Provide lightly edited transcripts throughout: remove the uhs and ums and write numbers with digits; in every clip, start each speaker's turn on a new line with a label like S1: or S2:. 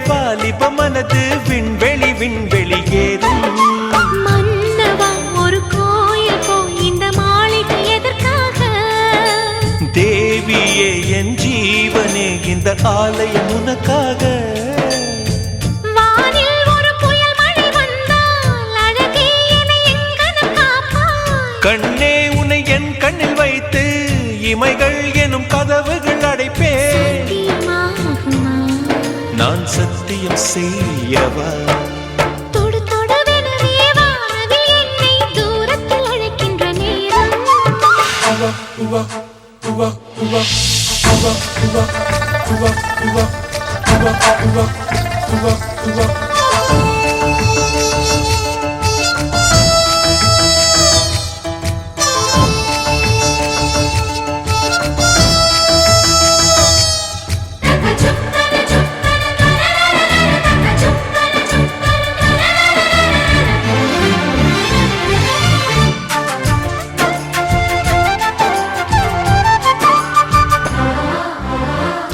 S1: வாலிப மனது விண்வெளி விண்வெளி ஏறும்.
S2: மன்னவா ஒரு கோயில் போய் இந்த மாளிகை எதற்காக?
S1: தேவியே என் ஜீவனே இந்த ஆலயம் உனக்காக.
S2: வானில் ஒரு புயல் மழை வந்தால் அழகே என்னை எங்கனம் காப்பாய்.
S1: கண்ணே உன்னை என் கண்ணில் வைத்து இமைகள் எனும் கதவுகள் அடைப்பேன்.
S2: சத்தியமாகுமா?
S1: நான் சத்தியம் செய்யவா?
S2: தொடு தொடுவெனவே வானவில் என்னை தூரத்தில் அழைக்கின்ற நேரம்.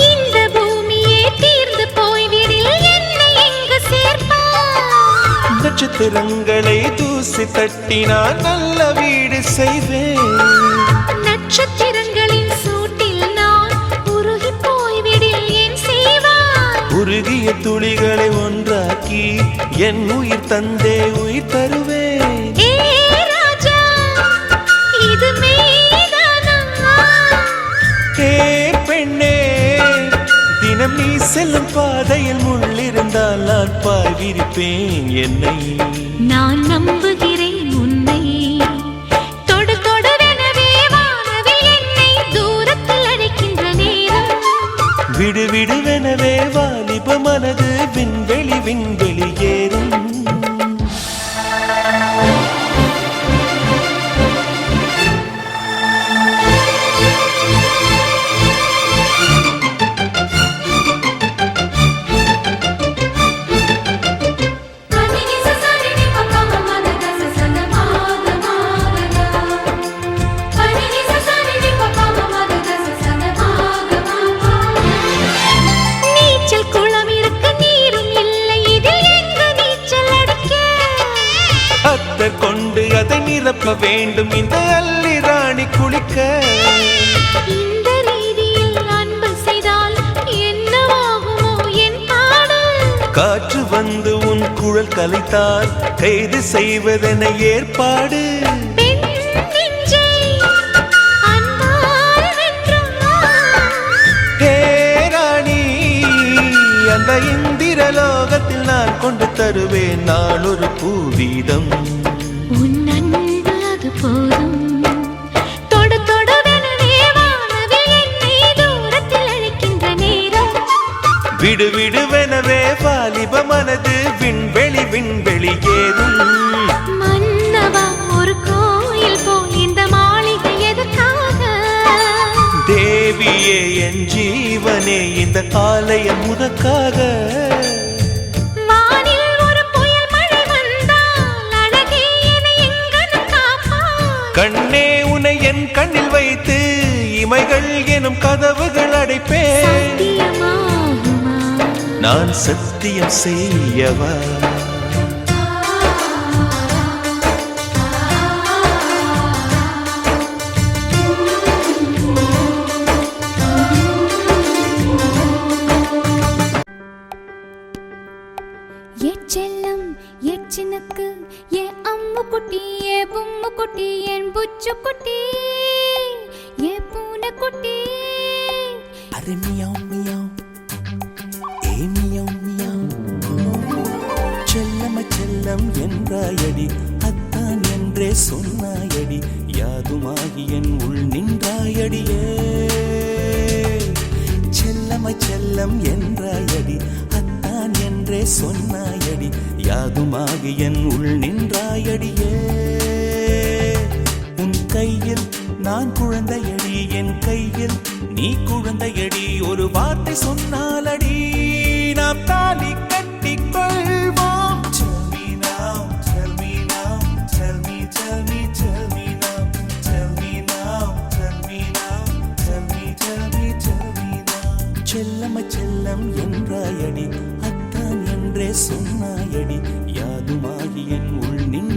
S2: இந்த பூமியே தீர்ந்து போய்விடில் என்னை எங்கு சேர்ப்பாய்?
S1: நட்சத்திரங்களை தூசி தட்டினால் நல்ல வீடு செய்வேன்.
S2: நட்சத்திரங்களின் சூட்டில் நான் உருகி போய்விடில் என் செய்வாய்?
S1: உருகிய துளிகளை ஒன்றாக்கி என் உயிர் தந்தே உயிர் தருவேன்.
S2: ஏ ராஜா, இது மெய்தானா?
S1: ஏ பெண்ணே, தினம் நீ செல்லும் பாதையில் முள்ளிருந்தால் நான் பாய்விருப்பேன் என்னை.
S2: நான் நம்புகிறேன் உன்னை. தொடு தொடுவெனவே வானவில் என்னை தூரத்தில் அழைக்கின்ற நேரம்.
S1: விடு விடுவெனவே வாலிப மனது விண்வெளி விண்வெளி ஏறும்.
S2: நீச்சல் குளம் இருக்க நீரும் இல்லை, இதில் எங்கு நீச்சல் அடிக்க?
S1: அத்தர் கொண்டு அதை நிரப்ப வேண்டும் இந்த அல்லி ராணி குளிக்க.
S2: இந்த ரீதியில் அன்பு செய்தால் என்னவாகுமோ என் பாடல்?
S1: காற்று வந்து உன் குழல் கலைத்தால் கைது செய்வதென ஏற்பாடு.
S2: பெண் நெஞ்சை அன்பால் வென்றாய்.
S1: ஹே ராணி, அந்த இந்திரலோகத்தில் நான் கொண்டு தருவேன் நான் ஒரு பூவீதம்.
S2: உன் அன்பு அது போதும். தொடு தொடுவெனவே வானவில் என்னை தூரத்தில் அழைக்கின்ற நேரம்.
S1: விடு விடுவெனவே வாலிப மனது விண்வெளி விண்வெளி ஏறும்.
S2: மன்னவா ஒரு கோயில் போய் இந்த மாளிகை எதற்காக?
S1: தேவியே என் ஜீவனே இந்த ஆலயம் உனக்காக.
S2: வானில் ஒரு புயல் மழை வந்தால் அழகே என்னை எங்கனம் காப்பாய்.
S1: கண்ணே உன்னை என் கண்ணில் வைத்து இமைகள் எனும் கதவுகள் அடைப்பேன்.
S2: சத்தியமாகுமா?
S1: நான் சத்தியம் செய்யவா?
S3: ஏ செல்லம் ஏ சின்னக்கு ஏ அம்மு குட்டி ஏ பொம்மு குட்டி என் புச்சு குட்டி ஏ பூனை குட்டி.
S1: அரே மியாவ் மியாவ், ஏ மியாவ் மியாவ். செல்லம செல்லம் என்றாயடி, அத்தான் என்றே சொன்னாயடி, யாதுமாகி என் உள் நின்றாயடியே. செல்லம செல்லம் என்றாயடி, அத்தான் என்றே சொன்னாயடி, யாதுமாகி என் உள் நின்றாயடியே. உன் கையில் நான் குழந்தையடி, என் கையில் நீ குழந்தையடி, ஒரு வார்த்தை சொன்னாலடி நாம் தாலி கட்டிக்கொள்வோம். Tell me now, tell me now, tell me, tell me, tell me now, tell me now, tell me now, tell me, tell me, tell me now. செல்லம செல்லம் என்றாயடி, அத்த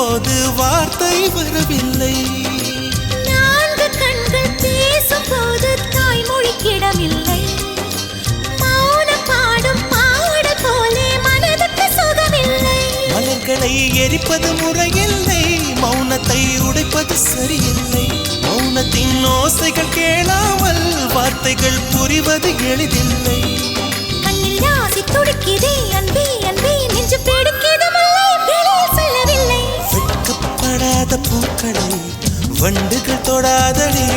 S1: போது வார்த்தை வரவில்லை.
S2: நான்கு கண்கள் பேசும் போது தாய்மொழிக்கிடமில்லை. மௌனம் பாடும் பாடல் போலே மனதுக்கு சுகமில்லை.
S1: மலர்களை எரிப்பது முறையில்லை, மௌனத்தை உடைப்பது சரியில்லை. மௌனத்தின் ஓசைகள் கேளாமல் வார்த்தைகள் புரிவது எளிதில்லை.
S2: கண்ணில் ஆசை துடிக்குதே அன்பே அன்பே, நெஞ்சு பிடிக்குது முல்லை, வெளியில் சொல்லவில்லை.
S1: வெட்கப்படாத பூக்களை வண்டுகள் தொடாதடி,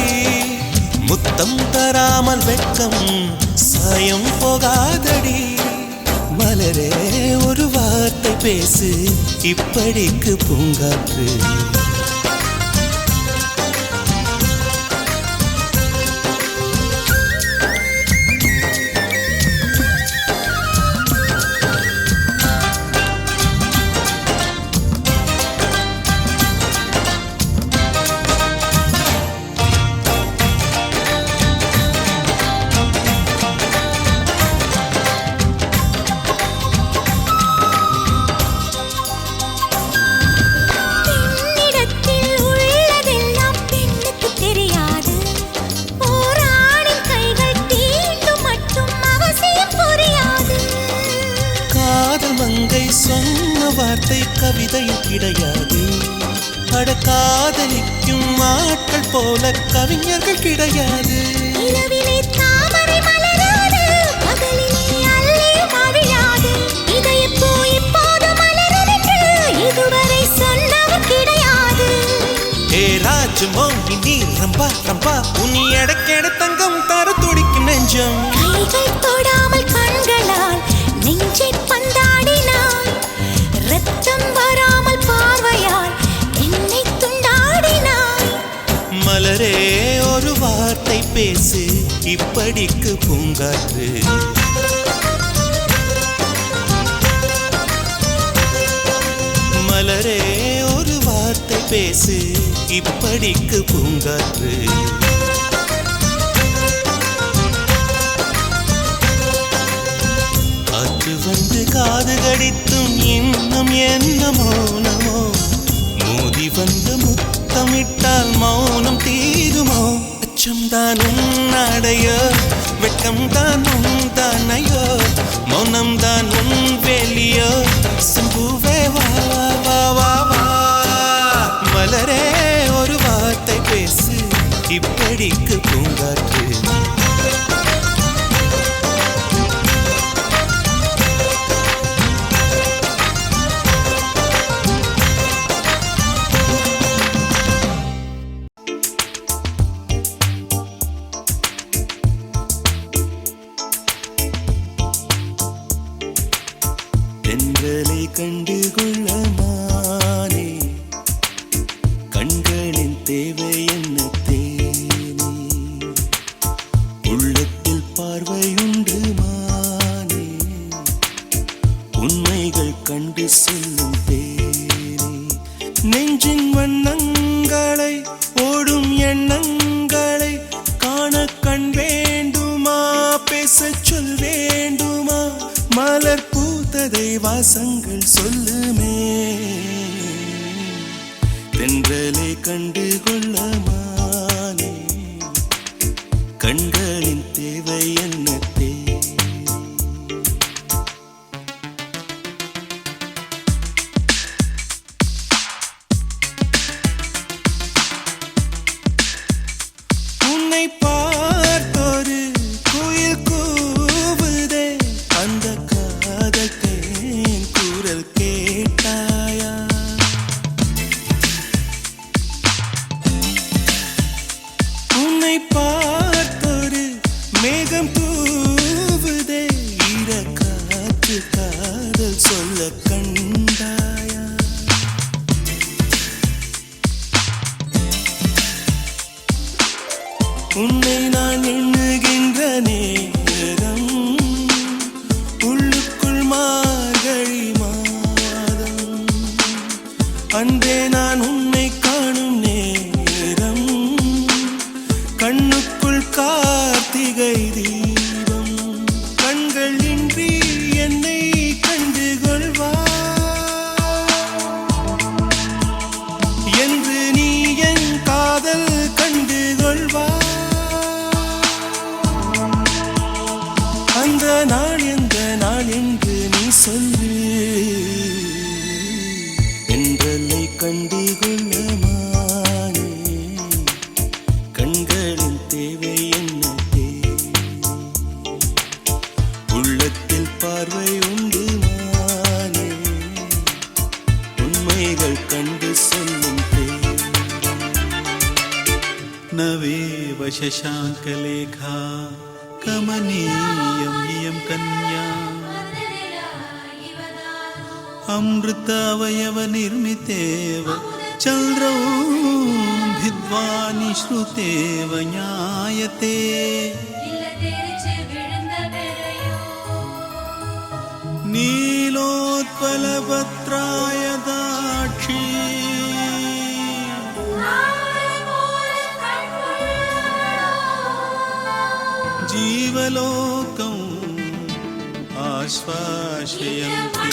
S1: முத்தம் தராமல் வெட்கம் சாயம் போகாதடி. மலரே ஒரு வார்த்தை பேசு, இப்படிக்கு பூங்காற்று. சொன்ன வார்த்தை கவிதையும் கிடையாது. காதலிக்கும் ஆட்கள் போல கவிஞர்கள் கிடையாது.
S2: இரவிலே தாமரை மலராது, பகலிலே அல்லி மழையாது. இதயப்பூ இப்போது மலரென்று இதுவரை சொன்னவர் கிடையாது.
S1: ஏ ராஜ் மோகினி ரம்பா ரம்பா, உன் எடக்கெட தங்கம் தர துடிக்கும் நெஞ்சம்.
S2: கைகள் தொடாமல் கண்களால் நெஞ்சை பந்தாடினாய், ரத்தம் வராமல் பார்வையால் என்னை துண்டாடினாய்.
S1: மலரே ஒரு வார்த்தை பேசு, இப்படிக்கு பூங்காற்று. மலரே ஒரு வார்த்தை பேசு, இப்படிக்கு பூங்காற்று. காற்று வந்து காது கடித்தும் இன்னும் என்ன மௌனமோ, மோதி வந்து முத்தமிட்டால் மௌனம் தீருமோ. அச்சம்தான் உன் அடையோ, வெட்கம்தான் உன் தானையோ, மௌனம்தான் உன் வேலியோ. சம்புவே வா வா வா வா, மலரே ஒரு வார்த்தை பேசு, இப்படிக்கு பூங்காற்று. தென்றலை கண்டு கொள்ள மானே, கண்களின் தேவை என்ன தேனே, உள்ளத்தில் பார்வையுண்டு மானே, உண்மைகள் கண்டு சொல்லும் தேனே. நெஞ்சின் வண்ணங்களை ஓடும் எண்ணங்களை காண கண் வேண்டுமா, பேசச் சொல் வேண்டுமா, மலர் பூத்ததை வாசங்கள் சொல்லுமே. தென்றலை கண்டு கொள்ள மானே, கண்களின் தேவை என்ன தேவை. உன்னை பார்த்தொரு குயில் கூவுதே, அந்த காதல் தேன் குரல் கேட்டாயா. உன்னை பார்த்தொரு மேகம் தூவுதே, ஈர காற்று காதல் சொல்ல கண்டாயா. உன்னை நான் எண்ணுகின்ற நேரம் உள்ளுக்குள் மார்கழி மாதம், அன்றே நான் உன்னை காணும் நேரம் கண்ணுக்குள் கார்த்திகை தீபம். கண்கள் இன்றி என்னை கண்டு கொள்வா, சொல்லு என்றலை கண்டு கொள்ளமானே கண்களின் தேவை என்ன உள்ளத்தில் பார்வை உண்டு மானே உண்மைகள் கண்டு சொல்லும்
S4: नवेव शशाङ्कलेखा कमनीयं इयं कन्या अमृतावयवनिर्मितेव चन्द्रौभिद्वा निश्रुतेव ज्ञायते नीलोत्पलपत्राय दाक्षी जीवलोकम् आश्वासयन्ति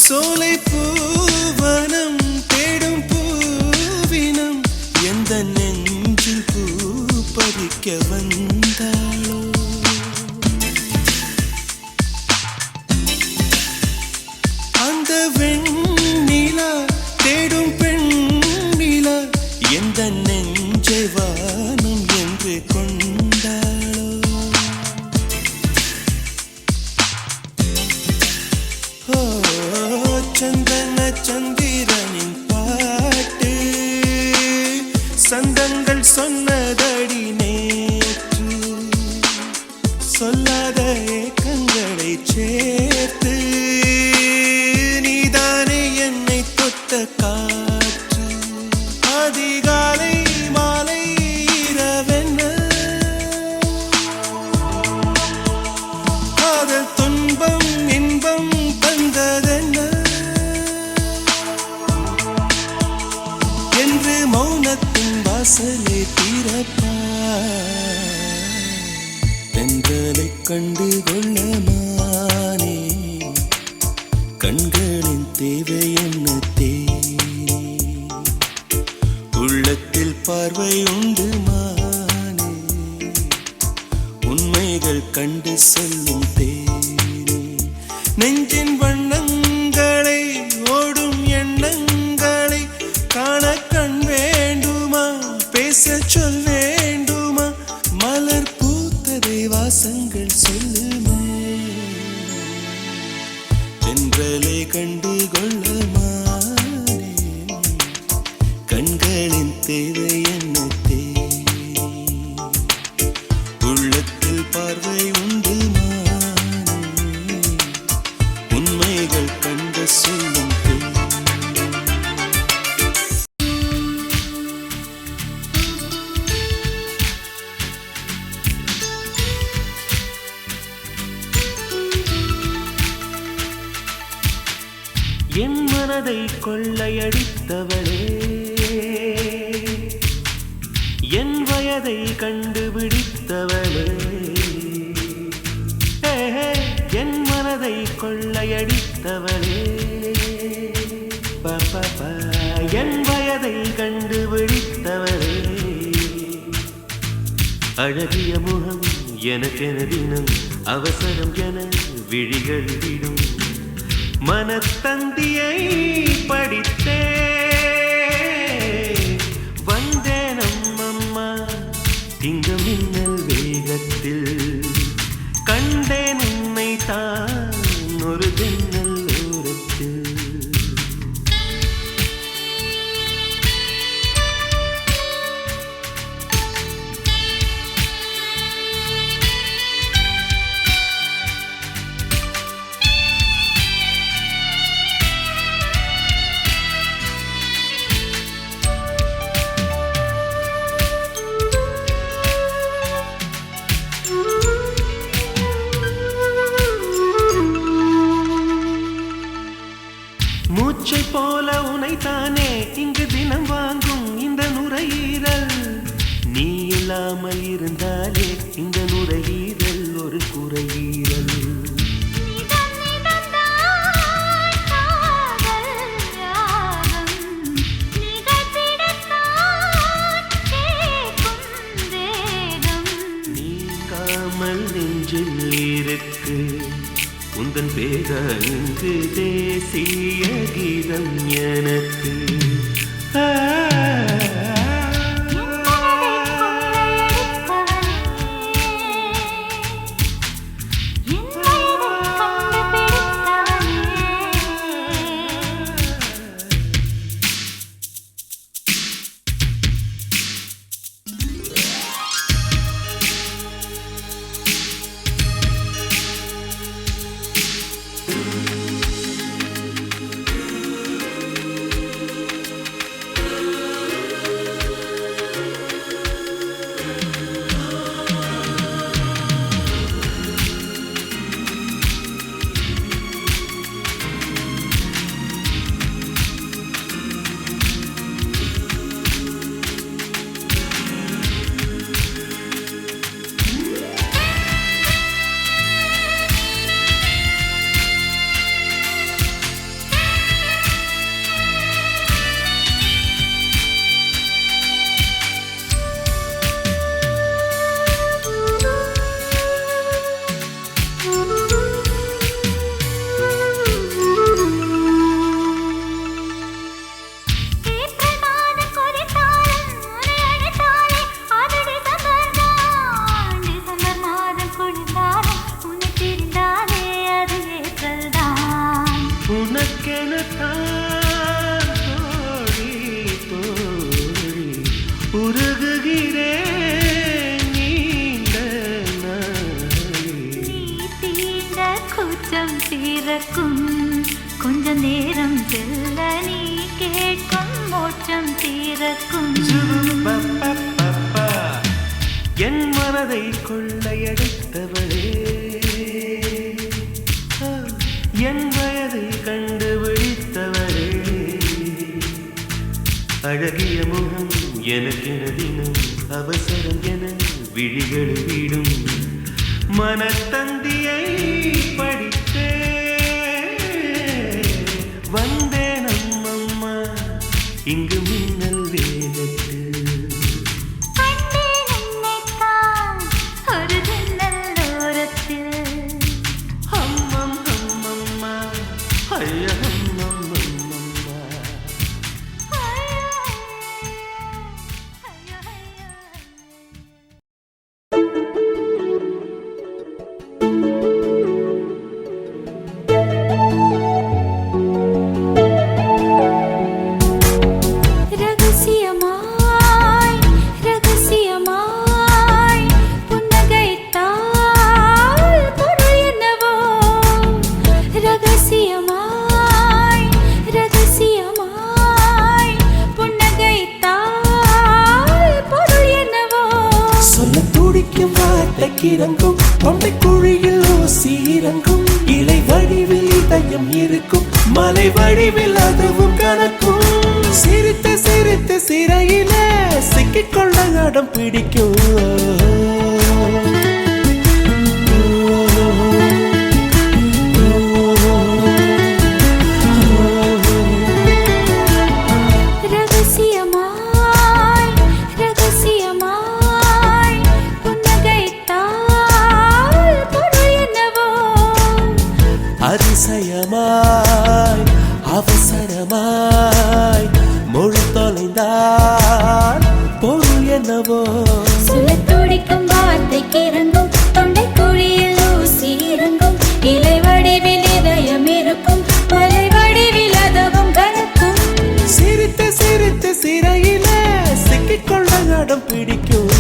S1: சோலை பூவனம் தேடும் பூவினம் எந்த நெஞ்சில் பூ பறிக்க வந்தாளோ அந்த வெண்ணிலா தேடும் பெண்ணிலா எந்த நெஞ்சை வானம் என்று கொண்டாளோ ஓ சந்தன சந்திரனின் பாட்டு சந்தங்கள் சொன்னதடி நேற்று சொல்லாத ஏக்கங்களை சேர்த்து நீதானே என்னை தொட்ட காற்று அதிகாலை மாலை இரவென்ன காதல் துன்பம் இன்பம் தந்ததென்ன என்று மௌனத்தின் வாசலை திறப்பாய் தென்றலை கண்டு கொள்ளமானே கண்களின் தேவை என்ன தேனே உள்ளத்தில் பார்வை உண்டு மானே உண்மைகள் கண்டு சொல்லும் தேனே நெஞ்சின் வண்ணங்களை ஓடும் எண்ணங்களை காண கண் வேண்டுமா பேச சொல் வேண்டுமா மலர் பூத்ததை வாசங்கள் சொல்லுமே தென்றலை கண்டு கொள்ளமானே கண்களின் தேவை என்ன தேனே உள்ளத்தில் பார்வை உண்டு மானே உண்மைகள் கண்டு சொல்லும் தேனே என் மனதை கொள்ளையடித்தவளே என் வயதை கண்டுபிடித்தவளே என் மனதை கொள்ளையடித்தவளே என் வயதை கண்டுபிடித்தவளே அழகிய முகம் எனக்கென தினம் அவசரம் என விழிகள் விடும் மனத்தந்தியை படித்தே வந்தேனம் அம்மா திங்க மின்னல் வேகத்தில் கண்டேன் உன்னை தான் ஒரு ஜன்னல் ஓரத்தில் மூச்சை போல உனைத்தானே இங்கு தினம் வாங்கும் இந்த நுரையீரல் நீ இல்லாமல் இருந்தாலே இந்த நுரையீரல் ஒரு குறையீரல் நீ காம
S5: சொல்லாமல் நெஞ்சில் இருக்கு உந்தன் பேர இங்கு தேசிய கீதம் எனக்கு
S3: கொஞ்ச நேரம் செல்ல நீ கேட்கும் மோட்சம் தீரக்கும்
S5: என் மனதை கொள்ளையடித்தவளே என் வயதை கண்டுபிடித்தவளே அழகிய முகம் எனக்கென தினம் அவசரம் என விழிகள் விடும் மனத்தந்தியை படித்தே வந்தேன் அம்மம்மா இங்கு மின்னல் வேகத்தில்
S3: ஒரு ஜன்னல் ஓரத்தில்
S5: அம்மம் அம்மம்மா ஐயா அம்மம்மா
S1: இறங்கும் தொண்டை குழியில் ஊசி இறங்கும் இலை வடிவில் இதயம் இருக்கும் மலை வடிவில் அதுவும் கணக்கும் சிரித்து சிரித்து சிறையில சிக்கிக்கொள்ள அடம் பிடிக்கும் அதிசயமாய் அவசரமாய் மொழி தொலைந்தால் பொருள் என்னவோ
S3: சொல்ல துடிக்கும் வார்த்தைக்கு இறங்கும் தொண்டை குழியில் ஊசி இறங்கும் இலை வடிவில் இதயம் இருக்கும் மலை வடிவில் அதுவும் கணக்கும்
S1: சிரித்து சிரித்து சிறையில சிக்கிக்கொள்ள அடம் பிடிக்கும்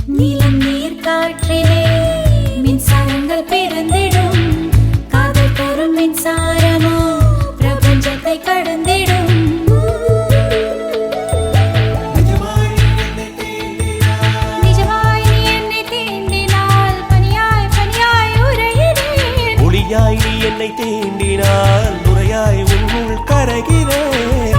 S2: நீலம் நீர் காற்றிலே மின்சாரங்கள் பிறந்திடும் காதல் தரும் மின்சாரமோ பிரபஞ்சத்தை கடந்திடும் நிஜமாய் நீ என்னை தீண்டினால் பனியாய் பனியாய் உறைகிறேன்
S5: ஒளியாய் நீ என்னை தீண்டினால் நுரையாய் உன்னுள் கரைகிறேன்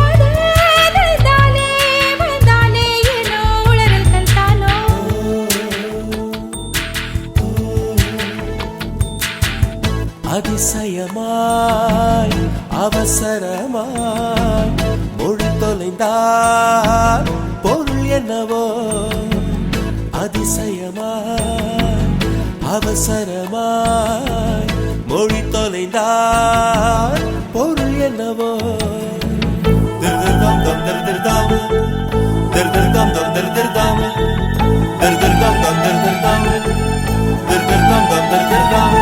S5: அதிசயமாய் அவசரமாய் மொழி தொலைந்தால் பொருள் என்னவோ அதிசயமாய் அவசரமாய் மொழி தொலைந்தால் பொருள் என்னவோ திருதிர்தாம் தம் திருதிர்தாம் திருதிர்தாம் தம் திருதிர்தாம் திருதிர்தாம் தம் திருதிர்தாம் திருதிர்தாம் தம் திருதிர்தாம்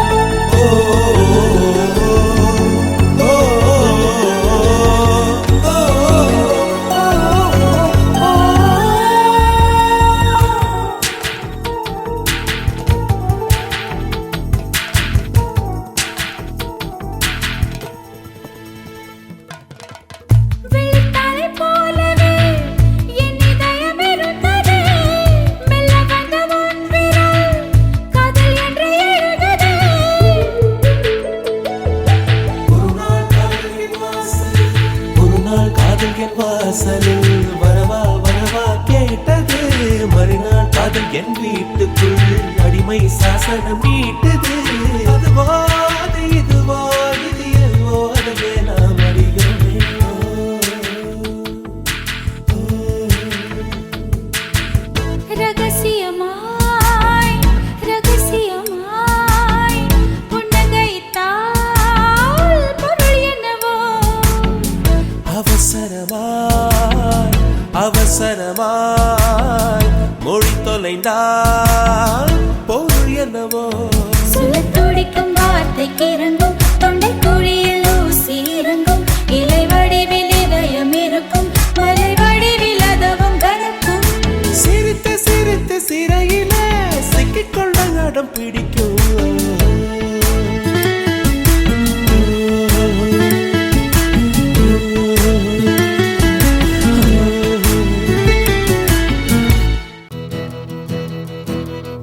S5: வாசலில் வரவா வரவா கேட்டது மறுநாள் காதல் என் வீட்டுக்குள் அடிமை சாசனம் நீட்டது அதுவோ அது இதுவோ இது எதுவோ அதுவே நாம் அறிகிறோமே
S2: ரகசியமாய் ரகசியமாய் புன்னகைத்தால் பொருள் என்னவோ
S5: அவசரமாய் அவசரமாய் மொழி தொலைந்தால் பொருள் என்னவோ
S2: சொல்லத் துடிக்கும் வார்த்தைக்கு இறங்கும் தொண்டை குழியில் ஊசி இறங்கும் இலை வடிவில் இதயம் இருக்கும் மலை வடிவில் அதவும் கனக்கும்
S5: சிரித்து சிரித்து சிறையில சிக்கிக்கொள்ள நடம் பிடிக்கும்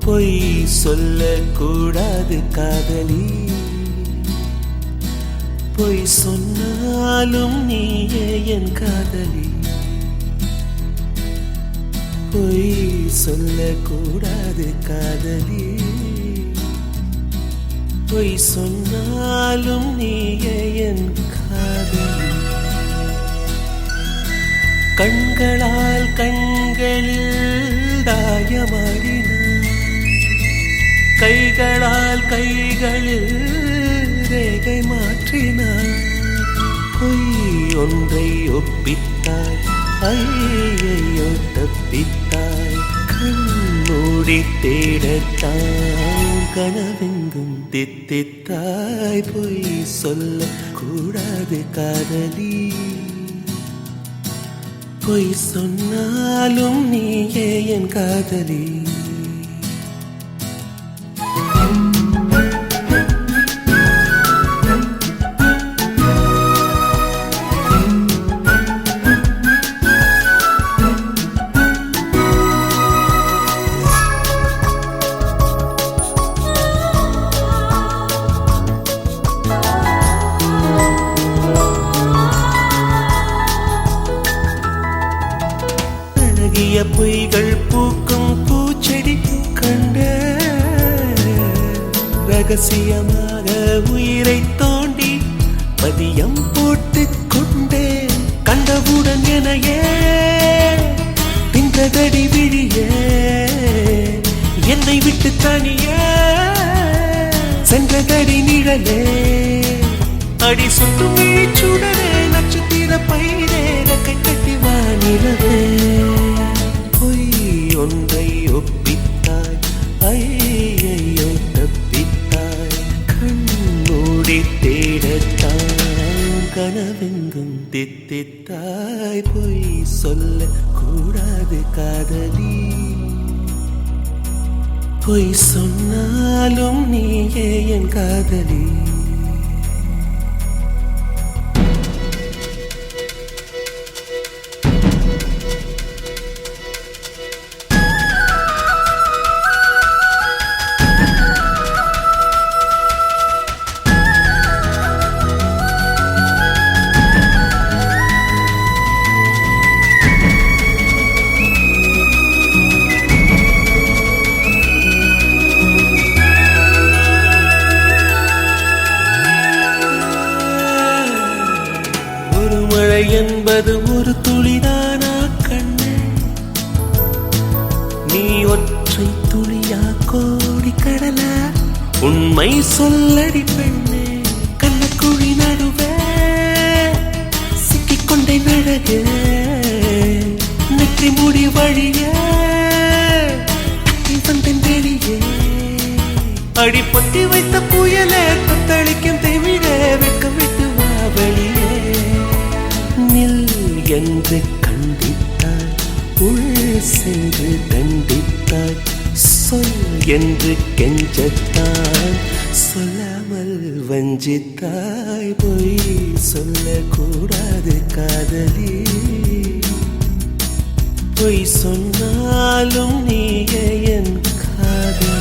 S5: பொய் சொல்லக்கூடாது காதலி பொய் சொன்னாலும் நீயே என் காதலி பொய் சொல்லக்கூடாது காதலி பொய் சொன்னாலும் நீயே என் காதலி கண்களால் கண்களில் தாயமாடினார் கைகளால் கைகளில் ரேகை மாற்றினார் பொய் ஒன்றை ஒப்பித்தாய் ஐயையோ தப்பித்தாய் கண்மூடி தேடத்தான் கனவெங்கும் தித்தித்தாய் பொய் சொல்ல கூடாது காதலி பொய் சொன்னாலும் நீயே என் காதலி பொய்கள் பூக்கும் பூச்செடி கண்ட ரகசியமாக உயிரை தோண்டி பதியம் போட்டுக் கொண்டே கண்டவுடன் எனையே தின்றதடி விழியே என்னை விட்டு தனியே சென்றதடி நிழலே அடி சுட்டும் சுடரே நட்சத்திர பயிரே கை கட்டி வானிலவே பொய் ஒன்றை ஒப்பித்தாய் ஐயையோ தப்பித்தாய் கண்மூடி தேடத்தான் கனவெங்கும் தித்தித்தாய் பொய் சொல்ல கூடாது காதலி பொய் சொன்னாலும் நீயே என் காதலி. மழை என்பது ஒரு துளிதானா கண்ணே, நீ ஒற்றை துளியா கோடி கடலா? உண்மை சொல்லடி பெண்ணே, கண்ணக்குழி நடுவே சிக்கிக்கொண்டே நழகே, நெற்றி முடி வழியே வந்தேன் வெளியே. அடி பொத்தி வைத்த புயலே தத்தளிக்கும் தெவிழே, வெட்கம் விட்டு வா வெளியே. நில் என்று கண்டித்தாய், உள் சென்று தண்டித்தாய், சொல் என்று கெஞ்சத்தாய், சொல்லாமல் வஞ்சித்தாய். பொய் சொல்லக்கூடாது காதலி, பொய் சொன்னாலும் நீயே என் காதலி.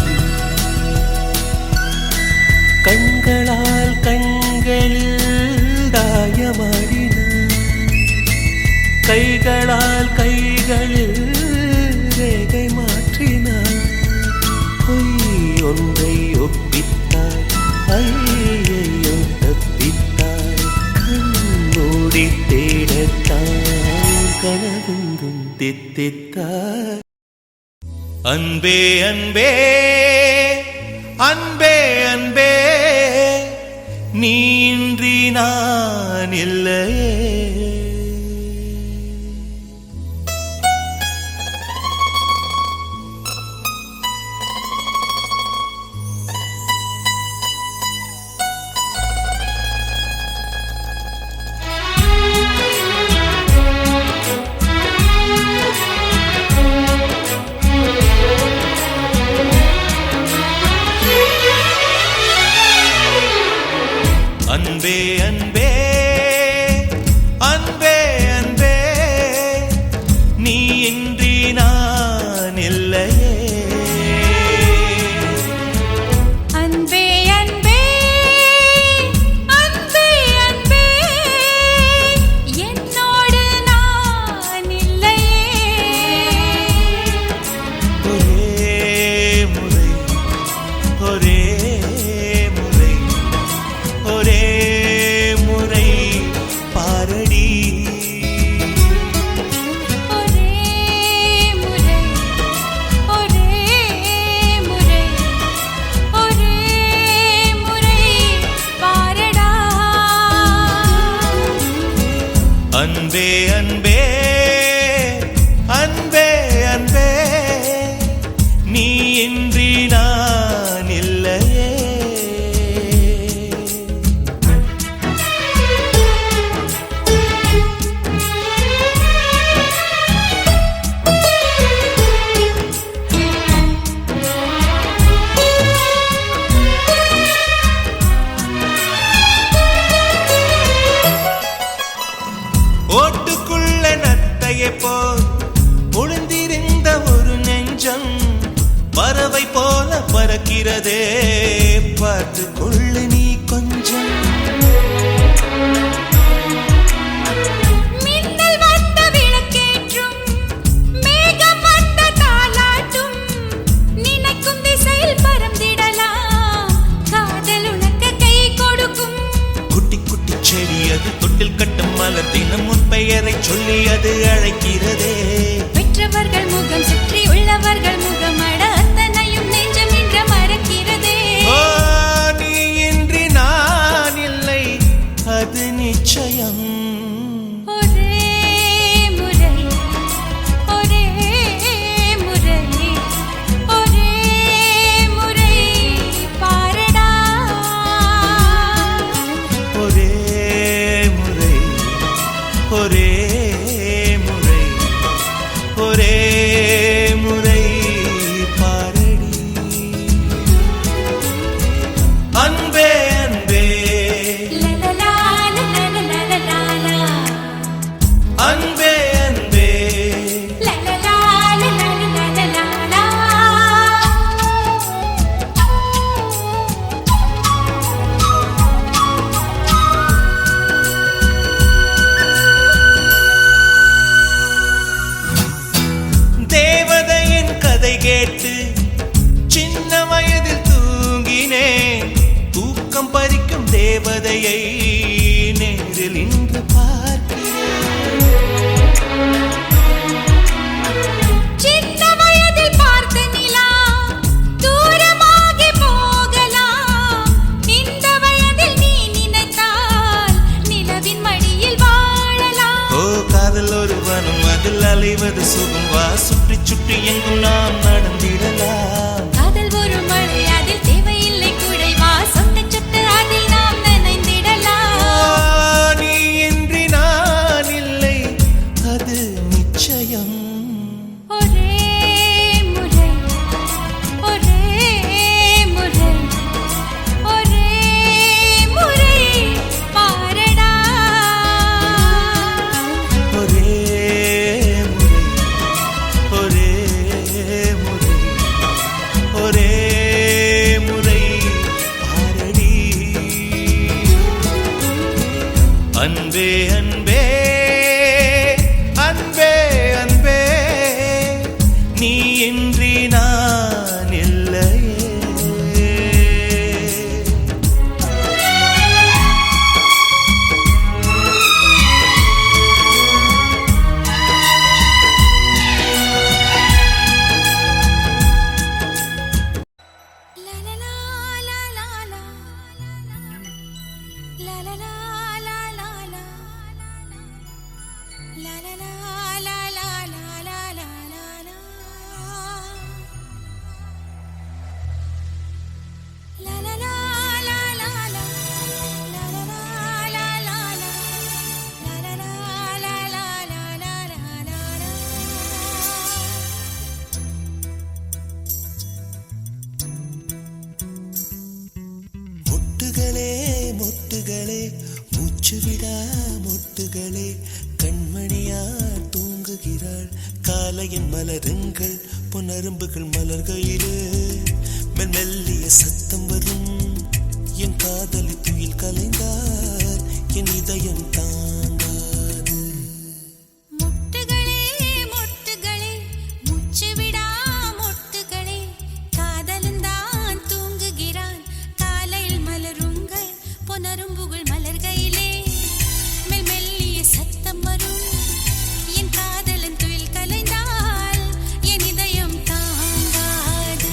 S5: கண்களால் கண்களில் தாயமாடினாய், கைகளால் கைகளில் ரேகை மாற்றினாய். பொய் ஒன்றை ஒப்பித்தாய், ஐயையோ தப்பித்தாய். கண்மூடி தேடத்தாய், கனவெங்கும் தித்தித்தாய்.
S1: அன்பே அன்பே அன்பே அன்பே, நீ இன்றி நான் இல்லையே. அன்பே அன்பே அன்பே அன்பே, நீ இன்றி நான் இல்லையே.
S2: அன்பே அன்பே அன்பே அன்பே, என்னோடு நான் இல்லையே.
S1: ஒரே முறை ஒரே முறை ஒரே முறை பாரடி,
S2: ஒரே முறை ஒரே முறை ஒரே முறை பாரடா.
S1: அன்பே அன்பே அன்பே அன்பே, நீ இன்றி நான் இல்லையே. ஓட்டுக்குள்ள நத்தையை போல் ஒளிந்திருந்த ஒரு நெஞ்சம், பறவை போல பறக்கிறதே, பார்த்து கொள்ளு நீ கொஞ்சம்.
S2: மின்னல் வந்த விளக்கேற்றும், மேகம் வந்த தாலாட்டும், நினைக்கும் திசையில் பறந்திடலாம், காதல் உனக்கு கை கொடுக்கும்.
S1: குட்டி குட்டி செடி அது தொட்டில் கட்டும் மலர், தினம் உன் பெயரை சொல்லி அது அழைக்கிறதே.
S2: பெற்றவர்கள் முகம் சுற்றி உள்ளவர்கள் முகம் அட, அத்தனையும் நெஞ்சம் என்ற மறக்கிறதே.
S1: ஓ, நீ இன்றி நான் இல்லை, அது நிச்சயம்.
S2: ஒரே முறை ஒரே முறை ஒரே முறை பாரடா.
S1: ஒரே முறை ஒரே முறை ஒரே முறை
S5: மொட்டுகளே மொட்டுகளே மூச்சு விடா மொட்டுகளே கண்மணியா தூங்குகிறாள் காலையின் மலருங்கள் பொன்னரும்புகள் மலர்கையிலே மெல்லிய சத்தம் வரும் என் காதலி துயில் கலைந்தார் என் இதயம் தாங்காது
S2: மொட்டுகளே மொட்டுகளே மூச்சு விடா மொட்டுகளே காதலந்தான் தூங்குகிறான் காலையில் மலருங்கள் பொன்னரும்புகள் மலர்கையிலே மெல்லிய சத்தம் வரும் என் காதலன் துயில் கலைந்தால் என் இதயம் தாங்காது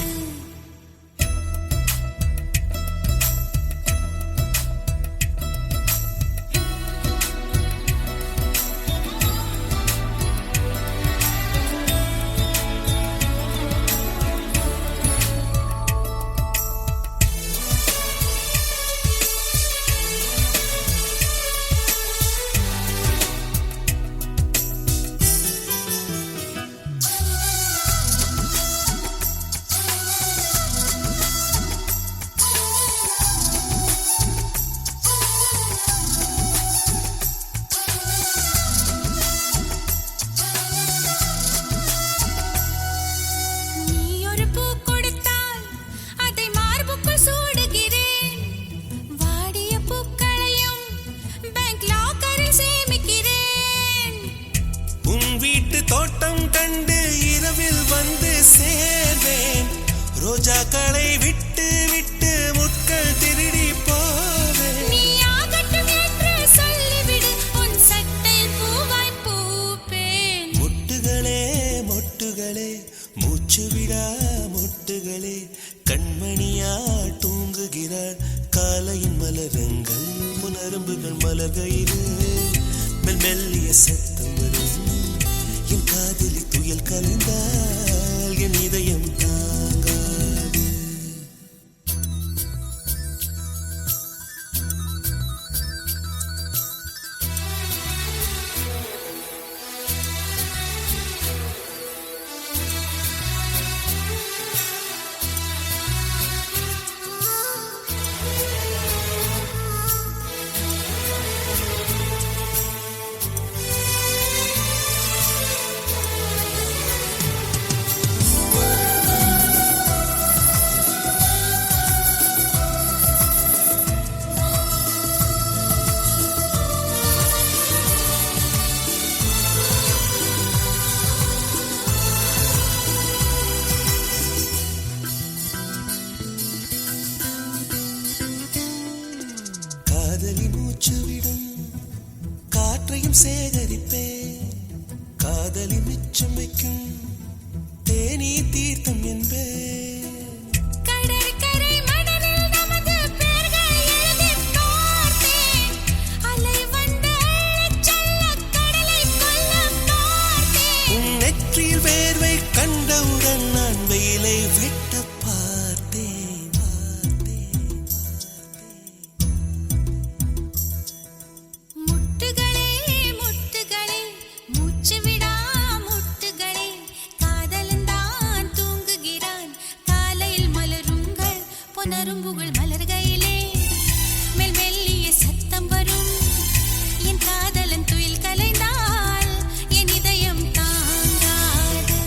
S2: நீ ஒரு பூ கொடுத்தால் அதை மார்புக்குள் சூடுகிறேன் வாடிய பூக்களையும் பேங்க் லாக்கரில் சேமிக்கிறேன்
S5: உன் வீட்டு தோட்டம் கண்டு இரவில் வந்து சேர்வேன் ரோஜாக்களை விட்டு விட்டு முட்கள் திருடி போவேன்
S2: நீ ஆகட்டும் என்று சொல்லிவிடு உன் சட்டையில் பூவாய் பூப்பேன்
S5: மொட்டுகளே மொட்டுகளே மூச்சு விடா மொட்டுகளே கண்மணியா தூங்குகிறாள் காலையின் மலருங்கள் புனரும்புகள் மலர்கையிலே மெல்லிய சத்தம் வரும் என் காதலி துயில் கலைந்தால் என் இதயம் தாங்காது காதலி மூச்சு விடும் காற்றையும் சேகரிப்பேன் காதலி மிச்சம் வைக்கும் தேனீ தீர்த்தம் என்பேன்
S2: கடற்கரை மணலில் நமது பெயர்கள் எழுதிப் பார்த்தேன் அலை வந்து அள்ளச் செல்லக் கடலைக் கொல்லப் பார்த்தேன்
S5: உன் நெற்றியில் வேர்வை கண்டவுடன் நான் வெயிலை வெட்ட பார்த்தேன்
S2: முட்டுகளே முட்டுகளே மூச்சு விடா முட்டுகளே காதலந்தான் தூங்குகிறான் காலையில் மலருங்கள் பொன்னரும்புகள் மலர்கையிலே மெல்லிய சத்தம் வரும் என் காதலன் துயில் கலைந்தால் என் இதயம் தாங்காது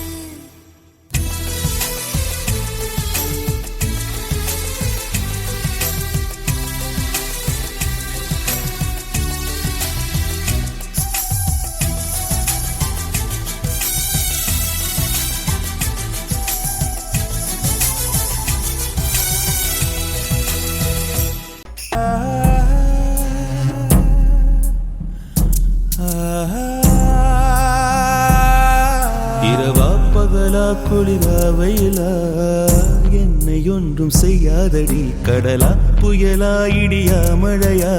S5: இரவா பகலா குளிரா வெயிலா என்னை ஒன்றும் செய்யாதடி கடலா புயலா இடியா மழையா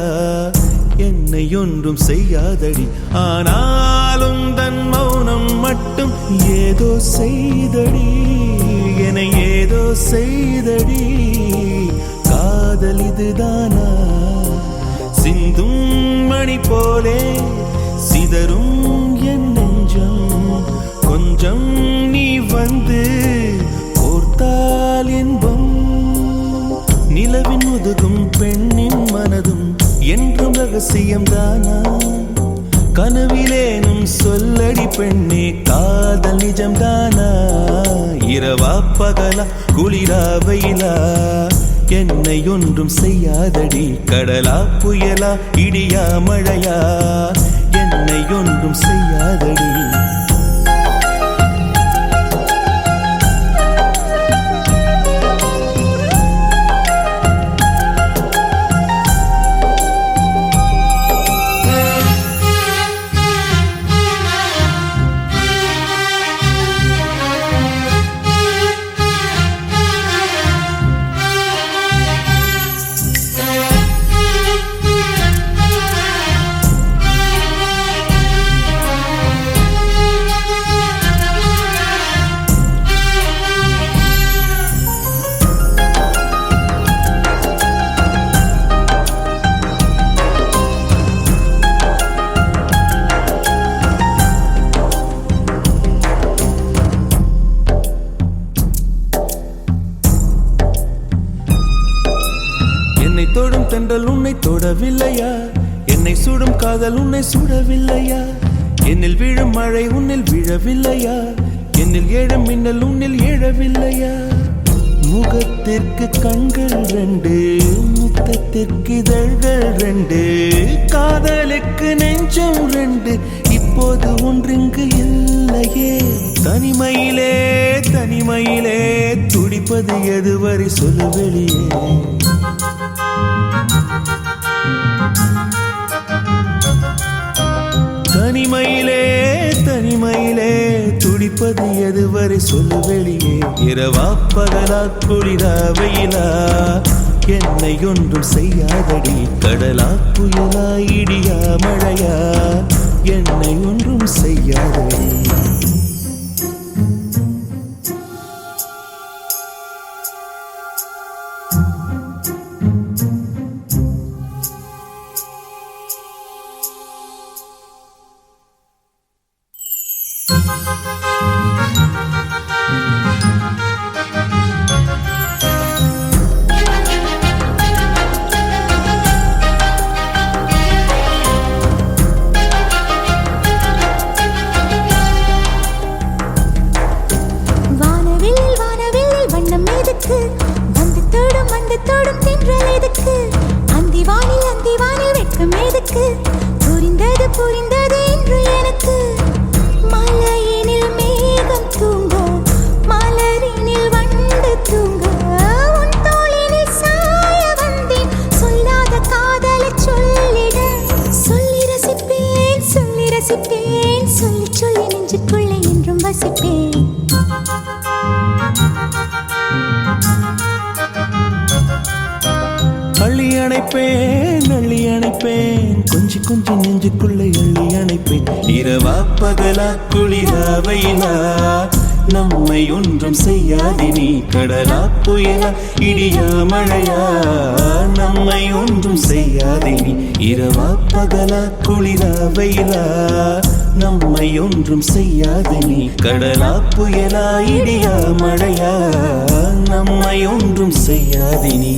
S5: என்னை ஒன்றும் செய்யாதடி ஆனாலும் தன் மௌனம் மட்டும் ஏதோ செய்தடி என ஏதோ செய்தடி காதல் இதுதானா சிந்தும் மணி போலே சிதறும் என் நெஞ்சம் கொஞ்சம் நீ வந்து கோர்த்தால் இன்பம் நிலவின் முதல்
S1: முதுகும் பெண்ணின் மனதும் என்றும் ரகசியம்தானா? கனவிலேனும் சொல்லடி பெண்ணே காதல் நிஜம்தானா? இரவா பகலா குளிரா வெயிலா என்னை ஒன்றும் செய்யாதடி. கடலா புயலா இடியா மழையா என்னை ஒன்றும் செய்யாதடி. என்னை தொடும் தென்றல் உன்னை தொடவில்லையா? என்னை சுடும் காதல் உன்னை சுடவில்லையா? என்னில் விழும் மழை உன்னில் விழவில்லையா? என்னில் ஏழும் மின்னல் உன்னில் எழவில்லையா? முகத்திற்கு கண்கள் ரெண்டு, முத்தத்திற்கு இதழ்கள் ரெண்டு, காதலுக்கு நெஞ்சம் ரெண்டு, இப்போது ஒன்றிங்கு இல்லையே. தனிமையிலே தனிமையிலே துடிப்பது எதுவரை சொல்லு வெளியே. தனிமையிலே தனிமையிலே துடிப்பது எதுவரை சொல்லு வெளியே. இரவா பகலா குளிரா வெயிலா என்னை ஒன்றும் செய்யாதடி. கடலா புயலா இடியா மழையா என்னை ஒன்றும் செய்யாதடி.
S2: வந்து தொடும் தென்றல் எதுக்கு? அந்திவானில் வெட்கம் எதுக்கு? புரிந்தது புரிந்தது என்று எனக்கு. மலையினில் மேகம் தூங்க, மலரினில் வண்டு தூங்க, உன் தோளினில் சாய வந்தேன். சொல்லாத காதலை சொல்லிட, சொல்லி ரசிப்பேன் சொல்லி ரசிப்பேன், சொல்லி சொல்லி நெஞ்சுக்குள்ளே என்றும் வசிப்பேன்.
S1: அள்ளி அணைப்பேன் அள்ளி அணைப்பேன், கொஞ்சி கொஞ்சி நெஞ்சுக்குள்ளே அள்ளி அணைப்பேன். இரவா பகலா குளிரா வெயிலா நம்மை ஒன்றும் செய்யாது நீ. கடலா புயலா இடியா மழையா நம்மை ஒன்றும் செய்யாது நீ. இரவா பகலா குளிரா வெயிலா நம்மை ஒன்றும் செய்யாது நீ. கடலா புயலா இடியா மழையா நம்மை ஒன்றும் செய்யாது நீ.